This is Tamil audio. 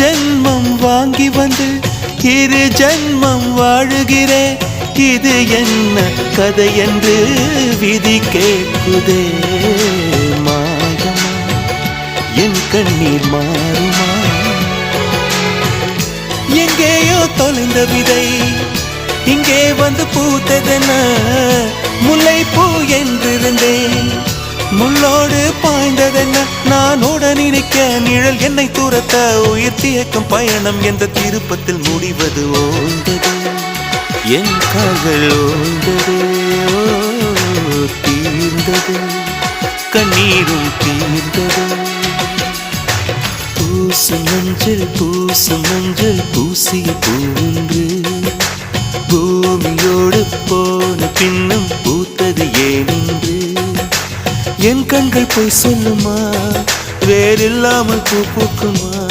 ஜென்மம் வாங்கி வந்து இரு ஜென்மம் வாழுகிறேன். இது என்ன கதை என்று விதி கேட்குதே. மாயமா என் கண்ணீர் மாறுமா? எங்கேயோ தொலைந்த விதை இங்கே வந்து பூத்ததென முல்லை பூ என்றிருந்தேன். முள்ளோடு பாய்ந்ததென்ன நான் உடன் நினைக்க நிழல் என்னை தூரத்த உயிர் தியக்கும் பயணம் என்ற திருப்பத்தில் முடிவது ஓய்ந்தது. என் கால்கள் ஓய்ந்தது, தீர்ந்தது, கண்ணீரும் தீர்ந்தது. பூசும் மஞ்சள் பூசும் மஞ்சள் பூசிய பூன்று பூமியோடு போன பின்னும் பூத்தது ஏனென்று என் கண்கள் போய் சொல்லுமா? வேறில்லாமல் பூ பூக்குமா?